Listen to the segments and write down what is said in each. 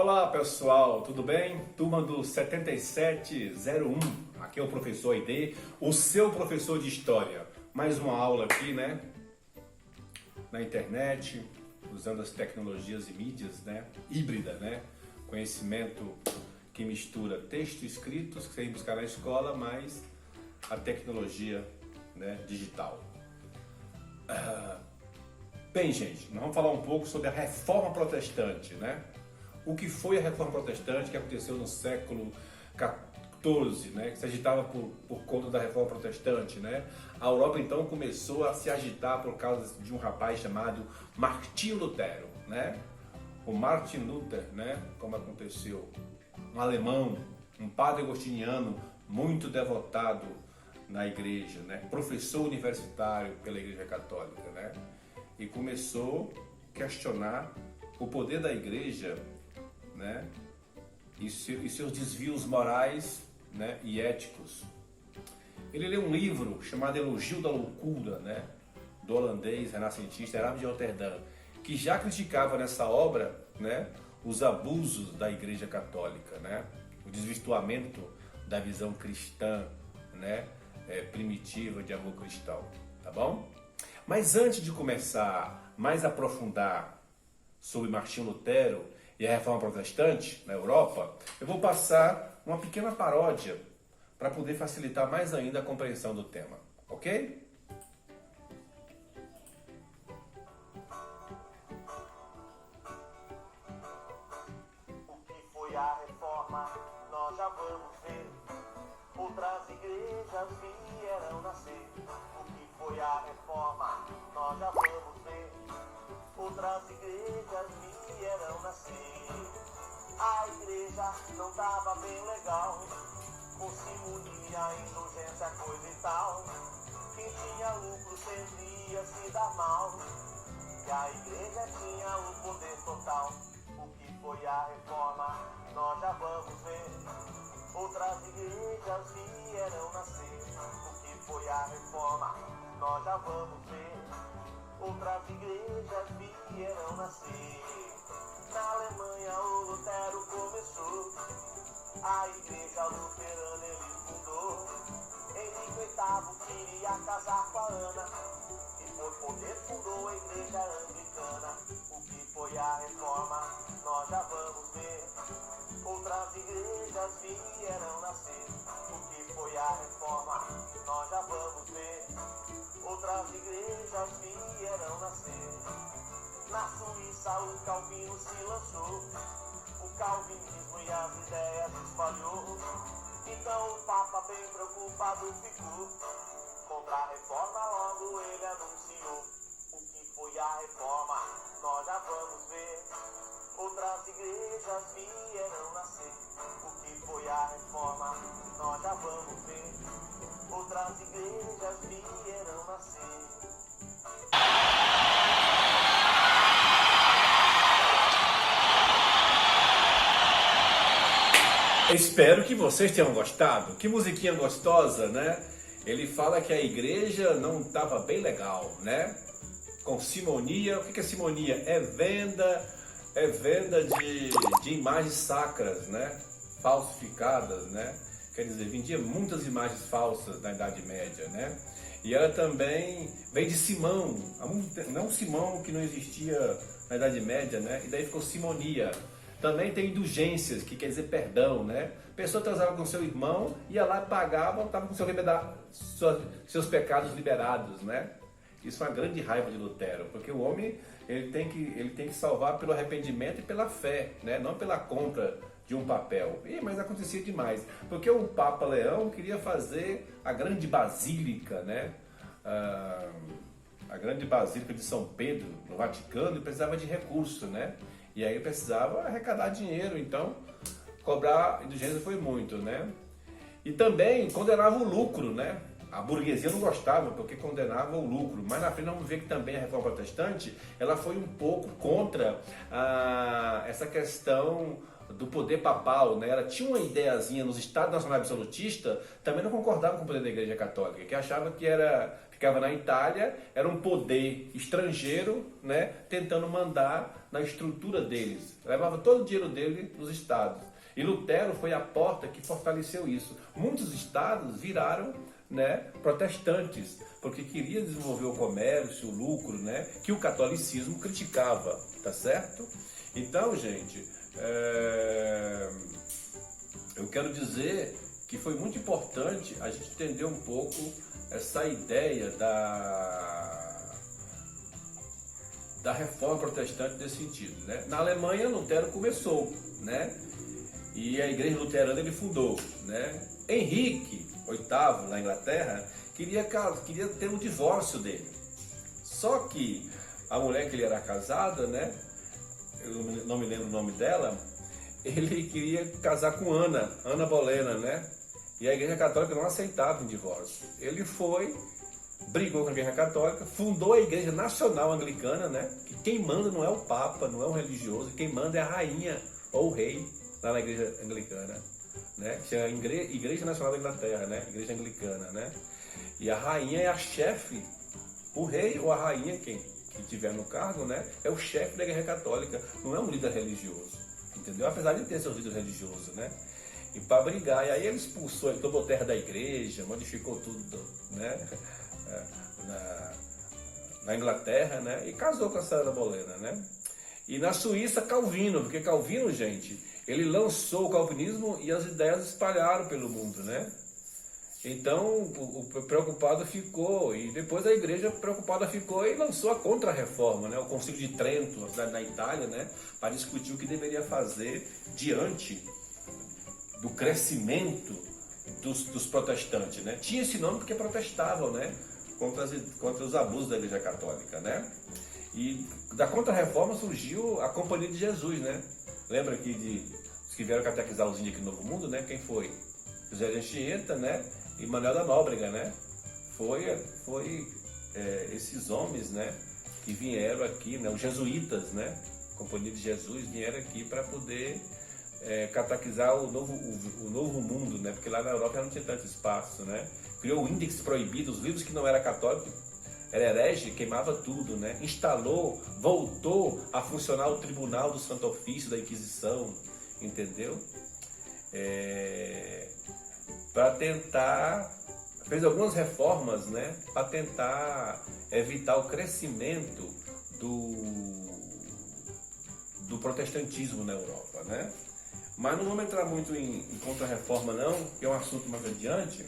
Olá pessoal, tudo bem? Turma do 7701, aqui é o professor Aide, o seu professor de História. Mais uma aula aqui, né? Na internet, usando as tecnologias e mídias, né? Híbrida, né? Conhecimento que mistura texto escrito, que você tem que buscar na escola, mas a tecnologia, né, digital. Bem, gente, nós vamos falar um pouco sobre a Reforma Protestante, né? O que foi a Reforma Protestante que aconteceu no século XIV, né? Que se agitava por conta da Reforma Protestante, né? A Europa então começou a se agitar por causa de um rapaz chamado Martinho Lutero, né? O Martin Luther, né? Como aconteceu, um alemão, um padre agostiniano muito devotado na igreja, né? Professor universitário pela Igreja Católica, né? E começou a questionar o poder da igreja, né? E seus desvios morais, né? E éticos. Ele leu um livro chamado Elogio da Loucura, né? Do holandês renascentista Erasmo de Roterdã, que já criticava nessa obra, né? Os abusos da Igreja Católica, né? O desvirtuamento da visão cristã, né? Primitiva de amor cristão, tá bom? Mas antes de começar mais a aprofundar sobre Martinho Lutero e a Reforma Protestante na Europa, eu vou passar uma pequena paródia para poder facilitar mais ainda a compreensão do tema, ok? O que foi a reforma, nós já vamos ver. Outras igrejas vieram nascer. O que foi a reforma, nós já vamos ver. Outras igrejas vieram nascer. A igreja não tava bem legal, com simonia, indulgência, coisa e tal. Quem tinha lucro sempre ia se dar mal, e a igreja tinha o poder total. O que foi a reforma, nós já vamos ver. Outras igrejas vieram nascer. O que foi a reforma, nós já vamos ver. Outras igrejas vieram nascer. Na Alemanha o Lutero começou, a igreja luterana ele fundou. Henrique VIII queria casar com a Ana, e por poder fundou a igreja anglicana. O que foi a reforma, nós já vamos ver. Outras igrejas vieram nascer. O que foi a reforma, nós já vamos ver. Outras igrejas vieram nascer. Na Suíça o Calvino se lançou, o calvinismo e as ideias espalhou. Então o Papa bem preocupado ficou, contra a reforma logo ele anunciou. O que foi a reforma, nós já vamos ver. Outras igrejas vieram nascer. O que foi a reforma, nós já vamos ver. Outras igrejas vieram nascer. Espero que vocês tenham gostado. Que musiquinha gostosa, né? Ele fala que a igreja não estava bem legal, né? Com simonia. O que é simonia? É venda de imagens sacras, né? Falsificadas, né? Quer dizer, vendia muitas imagens falsas na Idade Média, né? E ela também vem de Simão, não Simão que não existia na Idade Média, né? E daí ficou simonia. Também tem indulgências, que quer dizer perdão, né? A pessoa transava com seu irmão, ia lá, pagava, estava com seus pecados liberados, né? Isso é uma grande raiva de Lutero, porque o homem ele tem que salvar pelo arrependimento e pela fé, né? Não pela compra de um papel. Mas acontecia demais, porque o Papa Leão queria fazer a grande basílica, né? A grande basílica de São Pedro, no Vaticano, e precisava de recurso, né? E aí precisava arrecadar dinheiro, então cobrar indulgência foi muito, né? E também condenava o lucro, né? A burguesia não gostava porque condenava o lucro, mas na frente vamos ver que também a Reforma Protestante ela foi um pouco contra essa questão do poder papal, né? Ela tinha uma ideiazinha nos Estados Nacionais Absolutistas, também não concordava com o poder da Igreja Católica, que achava que ficava na Itália, era um poder estrangeiro, né? Tentando mandar na estrutura deles. Levava todo o dinheiro dele nos estados. E Lutero foi a porta que fortaleceu isso. Muitos estados viraram, né, protestantes, porque queria desenvolver o comércio, o lucro, né, que o catolicismo criticava, tá certo? Então, gente, eu quero dizer que foi muito importante a gente entender um pouco essa ideia da reforma protestante nesse sentido, né? Na Alemanha, Lutero começou, né? E a igreja luterana ele fundou, né? Henrique VIII, na Inglaterra, queria ter um divórcio dele. Só que a mulher que ele era casada, né? Eu não me lembro o nome dela, ele queria casar com Ana Bolena, né? E a Igreja Católica não aceitava um divórcio. Ele brigou com a Igreja Católica, fundou a Igreja Nacional Anglicana, né? Que quem manda não é o Papa, não é o religioso, quem manda é a rainha ou o rei lá na Igreja Anglicana, né? Que é a Igreja Nacional da Inglaterra, né? Igreja Anglicana, né? E a rainha é a chefe, o rei ou a rainha, quem tiver no cargo, né? É o chefe da Igreja Católica, não é um líder religioso, entendeu? Apesar de ter seu líder religioso, né? E para brigar, e aí ele expulsou, ele tomou terra da igreja, modificou tudo, né? Na Inglaterra, né? E casou com a Ana Bolena, né? E na Suíça, Calvino, porque Calvino, gente, ele lançou o calvinismo e as ideias espalharam pelo mundo, né? Então, o preocupado ficou, e depois a igreja preocupada ficou e lançou a Contra-Reforma, né? O Concílio de Trento, na Itália, né? Para discutir o que deveria fazer diante do crescimento dos protestantes, né? Tinha esse nome porque protestavam, né? Contra os abusos da Igreja Católica, né? E da Contra-Reforma surgiu a Companhia de Jesus, né? Lembra aqui os que vieram catequizar os índios aqui no Novo Mundo, né? Quem foi? José de Anchieta, né? E Manuel da Nóbrega, né? Foi esses homens, né? Que vieram aqui, né? Os jesuítas, né? Companhia de Jesus vieram aqui para poder catequizar o novo mundo, né? Porque lá na Europa já não tinha tanto espaço, né? Criou o índex proibido, os livros que não eram católicos, era herege, queimava tudo, né? Voltou a funcionar o Tribunal do Santo Ofício da Inquisição, entendeu? Para tentar, fez algumas reformas, né? Para tentar evitar o crescimento do protestantismo na Europa, né? Mas não vamos entrar muito em Contra-Reforma não, que é um assunto mais adiante,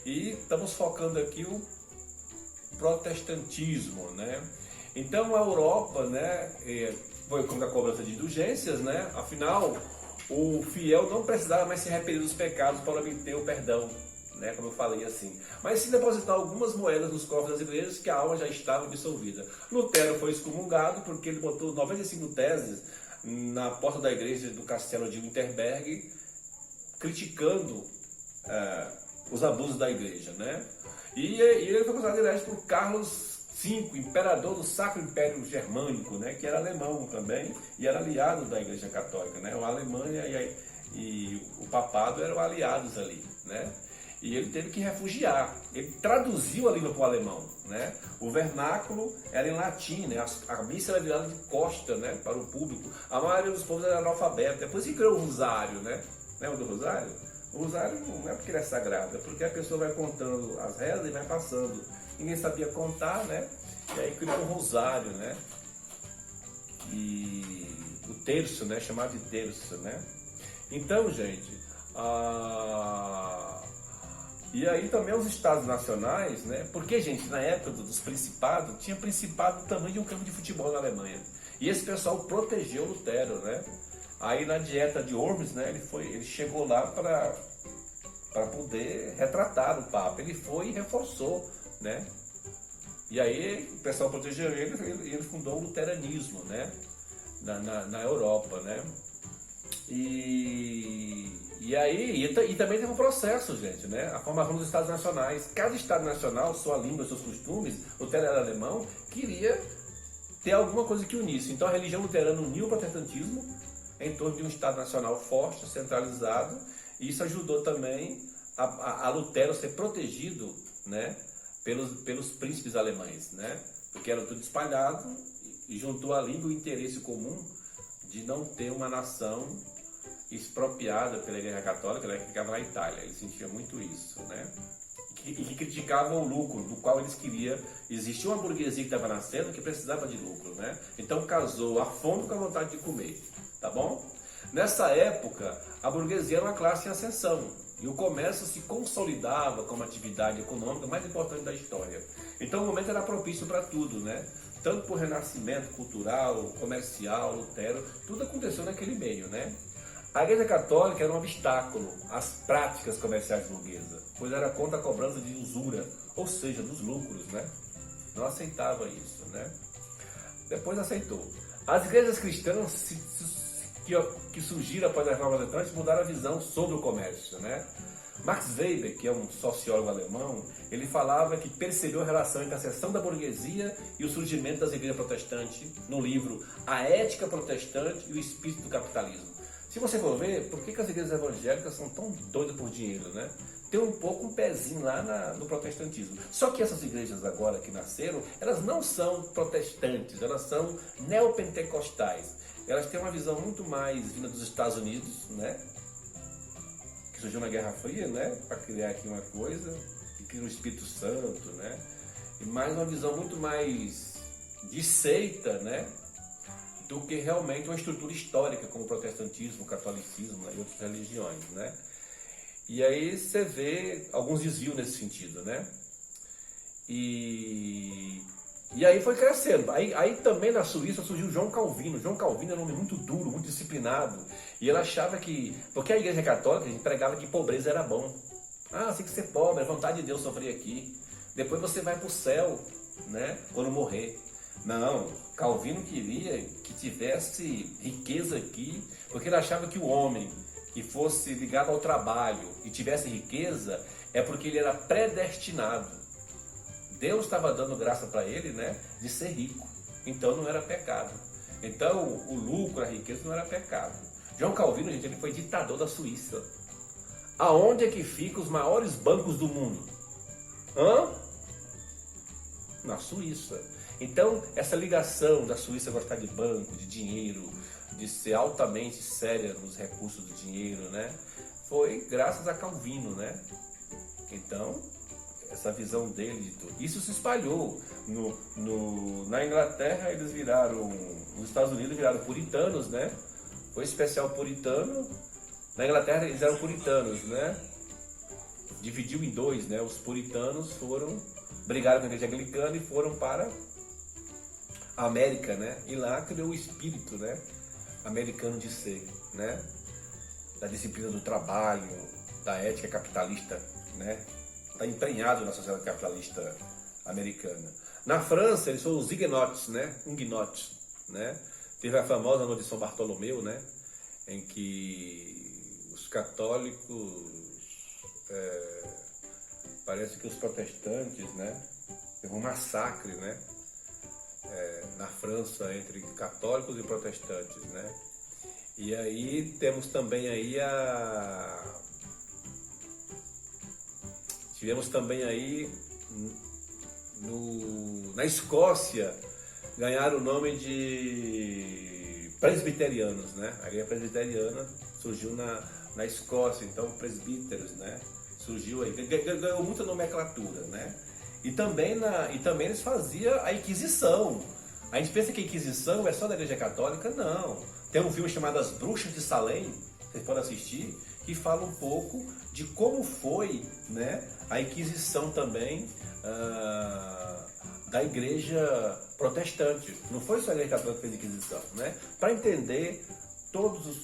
e estamos focando aqui o protestantismo, né? Então a Europa, né, foi contra a cobrança de indulgências, né? Afinal, o fiel não precisava mais se arrepender dos pecados para obter o perdão, né? Como eu falei assim. Mas sim depositar algumas moedas nos cofres das igrejas que a alma já estava dissolvida. Lutero foi excomungado porque ele botou 95 teses na porta da igreja do castelo de Wittenberg, criticando os abusos da igreja, né? E ele foi considerado herege por Carlos V, imperador do Sacro Império Germânico, né? Que era alemão também e era aliado da Igreja Católica, né? A Alemanha e o papado eram aliados ali, né? E ele teve que refugiar. Ele traduziu a língua para o alemão, né? O vernáculo era em latim, né? A missa era virada de costa, né? Para o público. A maioria dos povos era analfabeta. Depois que criou o rosário, né? Lembra do rosário? O rosário não é porque ele é sagrado, é porque a pessoa vai contando as rezas e vai passando. Ninguém sabia contar, né? E aí criou o rosário, né? E o terço, né? Chamado de terço, né? Então, gente, e aí também os estados nacionais, né? Porque, gente, na época dos principados, tinha principado do tamanho de um campo de futebol na Alemanha. E esse pessoal protegeu Lutero, né? Aí na dieta de Worms, né? Ele chegou lá para poder retratar o Papa. Ele foi e reforçou, né? E aí o pessoal protegeu ele e ele fundou o luteranismo, né? Na Europa, né? E aí também teve um processo, gente, né? A formação dos estados nacionais. Cada estado nacional, sua língua, seus costumes, Lutero era alemão, queria ter alguma coisa que unisse. Então a religião luterana uniu o protestantismo, em torno de um Estado Nacional forte, centralizado, e isso ajudou também a Lutero ser protegido, né, pelos príncipes alemães, né, porque era tudo espalhado, e juntou ali o interesse comum de não ter uma nação expropriada pela Igreja Católica, né, que ficava na Itália. Eles sentiam muito isso, né? E que criticavam o lucro, do qual eles queriam. Existia uma burguesia que estava nascendo que precisava de lucro, né? Então casou a fome com a vontade de comer, tá bom? Nessa época, a burguesia era uma classe em ascensão e o comércio se consolidava como atividade econômica mais importante da história. Então o momento era propício para tudo, né? Tanto por renascimento cultural, comercial, Lutero, tudo aconteceu naquele meio, né? A Igreja Católica era um obstáculo às práticas comerciais burguesas, pois era contra a cobrança de usura, ou seja, dos lucros, né? Não aceitava isso, né? Depois aceitou. As igrejas cristãs que surgiram após a Reforma Protestante mudaram a visão sobre o comércio, né? Max Weber, que é um sociólogo alemão, ele falava que percebeu a relação entre a ascensão da burguesia e o surgimento das igrejas protestantes no livro A Ética Protestante e o Espírito do Capitalismo. Se você for ver, por que as igrejas evangélicas são tão doidas por dinheiro, né? Tem um pouco um pezinho lá no protestantismo. Só que essas igrejas agora que nasceram, elas não são protestantes, elas são neopentecostais. Elas têm uma visão muito mais vinda dos Estados Unidos, né? Que surgiu na Guerra Fria, né? Para criar aqui uma coisa, e criou o Espírito Santo, né? E mais uma visão muito mais de seita, né? Do que realmente uma estrutura histórica como o protestantismo, o catolicismo, né, e outras religiões, né? E aí você vê alguns desvios nesse sentido, né? E aí foi crescendo. Aí também na Suíça surgiu João Calvino. João Calvino era um homem muito duro, muito disciplinado. E ele achava que... Porque a Igreja Católica pregava que pobreza era bom. Ah, você tem que ser pobre, é vontade de Deus sofrer aqui. Depois você vai para o céu, né? Quando morrer. Não, Calvino queria que tivesse riqueza aqui, porque ele achava que o homem que fosse ligado ao trabalho e tivesse riqueza, é porque ele era predestinado. Deus estava dando graça para ele, né, de ser rico. Então não era pecado. Então o lucro, a riqueza não era pecado. João Calvino, gente, ele foi ditador da Suíça. Aonde é que ficam os maiores bancos do mundo? Na Suíça. Então, essa ligação da Suíça gostar de banco, de dinheiro, de ser altamente séria nos recursos do dinheiro, né? Foi graças a Calvino, né? Então, essa visão dele de tudo. Isso se espalhou. Na Inglaterra, eles viraram... Nos Estados Unidos, viraram puritanos, né? Foi especial puritano. Na Inglaterra, eles eram puritanos, né? Dividiu em dois, né? Os puritanos brigaram com a igreja anglicana e foram para a América, né? E lá criou o espírito, né, americano de ser, né? Da disciplina do trabalho, da ética capitalista, né? Está emprenhado na sociedade capitalista americana. Na França, eles foram os huguenots, né? Huguenots, né? Teve a famosa noite de São Bartolomeu, né? Em que os católicos, parece que os protestantes, né? Teve um massacre, né? Na França entre católicos e protestantes, né? E aí temos também aí tivemos também aí na Escócia ganharam o nome de presbiterianos, né? A igreja presbiteriana surgiu na Escócia, então presbíteros, né? Surgiu aí, ganhou muita nomenclatura, né? E também eles faziam a Inquisição. A gente pensa que a Inquisição é só da Igreja Católica? Não. Tem um filme chamado As Bruxas de Salem, vocês podem assistir, que fala um pouco de como foi, né, a Inquisição também da Igreja Protestante. Não foi só a Igreja Católica que fez a Inquisição, né? Para entender todos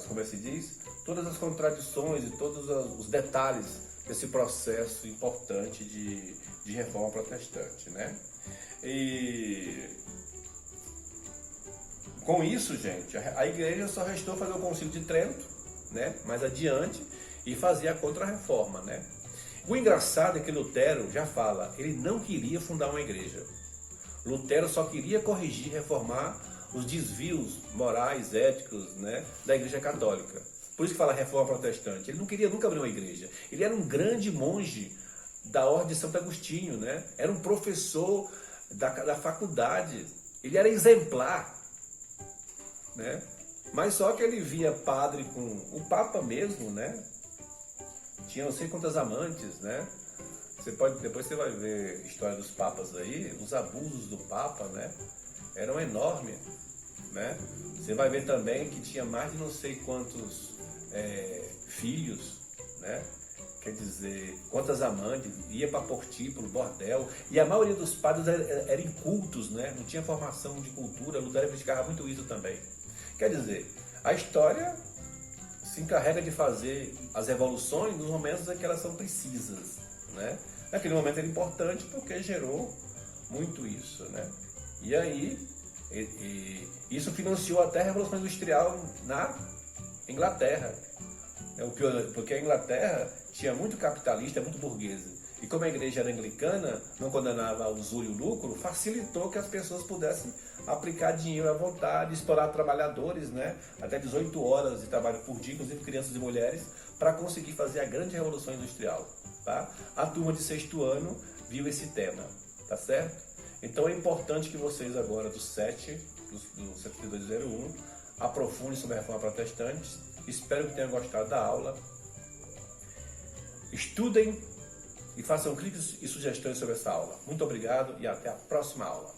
como é que se diz? Todas as contradições e todos os detalhes desse processo importante de reforma protestante, né? E com isso, gente, a igreja só restou fazer o Concílio de Trento, né, mais adiante, e fazer a Contra-Reforma, né? O engraçado é que Lutero já fala, ele não queria fundar uma igreja. Lutero só queria corrigir, reformar os desvios morais, éticos, né, da Igreja Católica. Por isso que fala reforma protestante. Ele não queria nunca abrir uma igreja. Ele era um grande monge da Ordem de Santo Agostinho, né? Era um professor da faculdade. Ele era exemplar, né? Mas só que ele via padre com o Papa mesmo, né? Tinha não sei quantas amantes, né? Depois você vai ver a história dos papas aí, os abusos do Papa, né? Eram enormes, né? Você vai ver também que tinha mais de não sei quantos filhos, né? Quer dizer, quantas amantes, ia para prostíbulo, bordel, e a maioria dos padres eram incultos, né? Não tinha formação de cultura. Lutero criticava muito isso também. Quer dizer, a história se encarrega de fazer as revoluções nos momentos em que elas são precisas, né? Naquele momento era importante porque gerou muito isso, né? E aí, isso financiou até a Revolução Industrial na Inglaterra. Porque a Inglaterra tinha muito capitalista, muito burguesa. E como a igreja era anglicana, não condenava a usura e o lucro, facilitou que as pessoas pudessem aplicar dinheiro à vontade, explorar trabalhadores, né? Até 18 horas de trabalho por dia, inclusive crianças e mulheres, para conseguir fazer a grande revolução industrial. Tá? A turma de 6º ano viu esse tema, tá certo? Então é importante que vocês agora, do 7201, aprofundem sobre a reforma protestante. Espero que tenham gostado da aula. Estudem e façam críticas e sugestões sobre essa aula. Muito obrigado e até a próxima aula.